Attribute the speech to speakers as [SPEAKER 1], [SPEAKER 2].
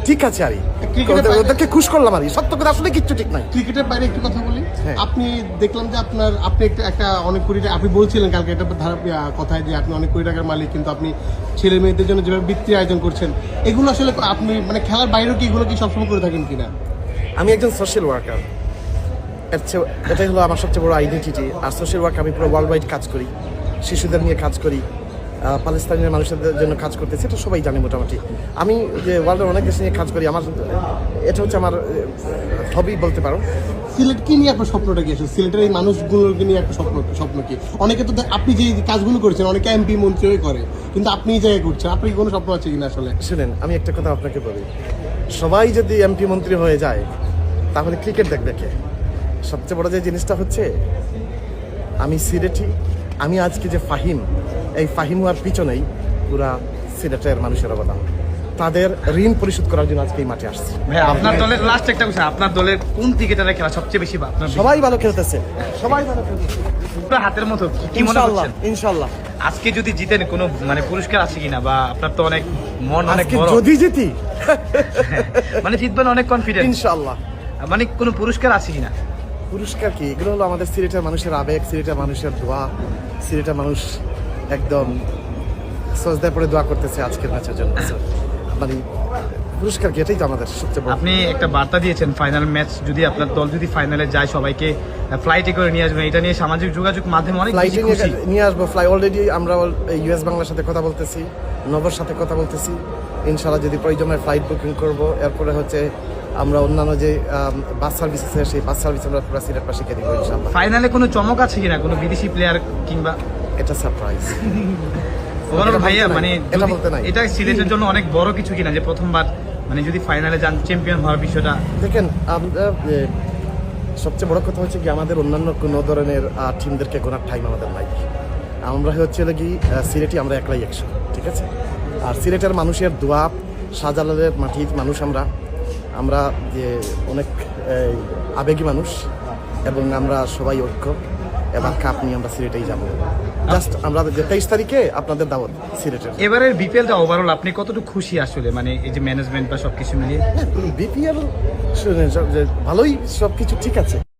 [SPEAKER 1] ঠিক আছে আর ওদেরকে খুশ করলাম আর সত্য কথা আসলে কিচ্ছু ঠিক নাই।
[SPEAKER 2] ক্রিকেটের বাইরে একটু কথা বলি, আপনি দেখলাম যে আপনি একটা অনেক কোটি টাকা, আপনি বলছিলেন কালকে একটা কথায় যে আপনি অনেক কোটি টাকার মালিক, কিন্তু আপনি ছেলে মেয়েদের জন্য যেভাবে বৃত্তির আয়োজন করছেন, এগুলো আসলে আপনি মানে খেলার বাইরেও কি এগুলো কি সবসময় করে থাকেন কিনা?
[SPEAKER 1] আমি একজন সোশ্যাল ওয়ার্কার, এটাই হলো আমার সবচেয়ে বড় আইডেন্টিটি। আর সোশ্যাল ওয়ার্ক আমি পুরো ওয়ার্ল্ড ওয়াইড কাজ করি, শিশুদের নিয়ে কাজ করি, পাকিস্তানের মানুষদের জন্য কাজ করতেছি, এটা সবাই জানে মোটামুটি। আমি যে ওয়ার্ল্ডের অনেক দেশ নিয়ে কাজ করি, আমার এটা হচ্ছে আমার হবি বলতে পারো।
[SPEAKER 2] সিলেট কি নিয়ে আপনার স্বপ্নটা কি আসলে? সিলেটের এই মানুষগুলোকে নিয়ে একটা স্বপ্ন কি? অনেকে তো আপনি যে কাজগুলো করছেন, অনেকে এমপি মন্ত্রী হয়ে করে, কিন্তু আপনি এই জায়গায় করছেন, আপনার কি কোনো স্বপ্ন আছে কিনা আসলে?
[SPEAKER 1] শুনেন, আমি একটা কথা আপনাকে বলি, সবাই যদি এমপি মন্ত্রী হয়ে যায় তাহলে ক্রিকেট দেখবে কে? সবচেয়ে বড় যে জিনিসটা হচ্ছে, আমি সিলেটি, আমি আজকে যে ফাহিম, এই ফাহিম হওয়ার পিছনেই পুরা সিলেটের মানুষের অবদান। তাদের ঋণ পরিশোধ করার জন্য আজকে এই মাঠে আসছি।
[SPEAKER 3] ভাই আপনার দলের লাস্ট একটা কথা, আপনার দলের কোন ক্রিকেটারের খেলা সবচেয়ে বেশি আপনার?
[SPEAKER 1] সবাই ভালো খেলতেছে, সবাই ভালো খেলতেছে
[SPEAKER 3] আপনার হাতের মতো কি মনে
[SPEAKER 1] ইনশাআল্লাহ,
[SPEAKER 3] হচ্ছে?
[SPEAKER 1] ইনশাআল্লাহ।
[SPEAKER 3] আজকে যদি জিতেন কোনো মানে পুরস্কার আছে কিনা, বা আপনার তো অনেক মন অনেক
[SPEAKER 1] আজকে
[SPEAKER 3] বড়,
[SPEAKER 1] যদি জিতি
[SPEAKER 3] মানে জিতবেন অনেক কনফিডেন্স,
[SPEAKER 1] ইনশাআল্লাহ।
[SPEAKER 3] মানে কোনো পুরস্কার আছে কিনা?
[SPEAKER 1] পুরস্কার কি? এগুলো হলো আমাদের সিলেটের মানুষের আবেগ, সিলেটের মানুষের দোয়া। সিলেটের মানুষ একদম সজদায় পড়ে দোয়া করতেছে আজকের ম্যাচের জন্য। মানে পুরস্কার কি? এটাই তো আমাদের সবচেয়ে বড়।
[SPEAKER 3] আপনি একটা বার্তা দিয়েছেন, ফাইনাল ম্যাচ যদি আপনার দল যদি ফাইনালে যায়, সবাইকে ফ্লাইটে করে নিয়ে আসবেন। এটা নিয়ে সামাজিক যোগাযোগ মাধ্যমে অনেক বেশি
[SPEAKER 1] ফ্লাইটে
[SPEAKER 3] খুশি।
[SPEAKER 1] নিয়ে আসবো। অলরেডি আমরা ইউএস বাংলার সাথে কথা বলতেছি, নবর সাথে কথা বলতেছি। ইনশাআল্লাহ যদি প্রয়োজন হয় ফ্লাইট বুকিং করবো। এরপরে হচ্ছে আমরা অন্যান্য যে বাস সার্ভিস আছে, সেই বাস সার্ভিস আমরা পুরো সিলেট পাশে দিব ইনশাআল্লাহ।
[SPEAKER 3] ফাইনালে কোনো চমক আছে কিনা, কোনো বিদেশি প্লেয়ার কিংবা?
[SPEAKER 1] এটা সারপ্রাইজ।
[SPEAKER 3] ওভারঅল ভাইয়া, মানে
[SPEAKER 1] এটা বলতে নাই।
[SPEAKER 3] এটা সিলেটের জন্য অনেক বড় কিছু কিনা, যে প্রথমবার মানে যদি ফাইনালে যান, চ্যাম্পিয়ন হওয়ার বিষয়টা?
[SPEAKER 1] দেখেন, আমরা সবচেয়ে বড় কথা হচ্ছে কি, আমাদের অন্যান্য কোনো ধরনের টিমদেরকে গোনার টাইম আমাদের নাই। আমরা হচ্ছে কি সিলেটি, আমরা একলাই 100, ঠিক আছে? আর সিলেটের মানুষের দোয়া, শাহজালালের মাটির মানুষ আমরা যে অনেক আবেগী মানুষ, এবং আমরা সবাই ঐক্য। এবার কাপ নিয়ে আমরা সিলেটেই যাবো। জাস্ট আমরা যে 23 তারিখে আপনাদের দাওয়াত সিলেটের।
[SPEAKER 3] এবারের বিপিএলটা ওভারঅল আপনি কতটুকু খুশি আসলে, মানে এই যে ম্যানেজমেন্ট বা সবকিছু মিলিয়ে?
[SPEAKER 1] বিপিএল ভালোই, সবকিছু ঠিক আছে।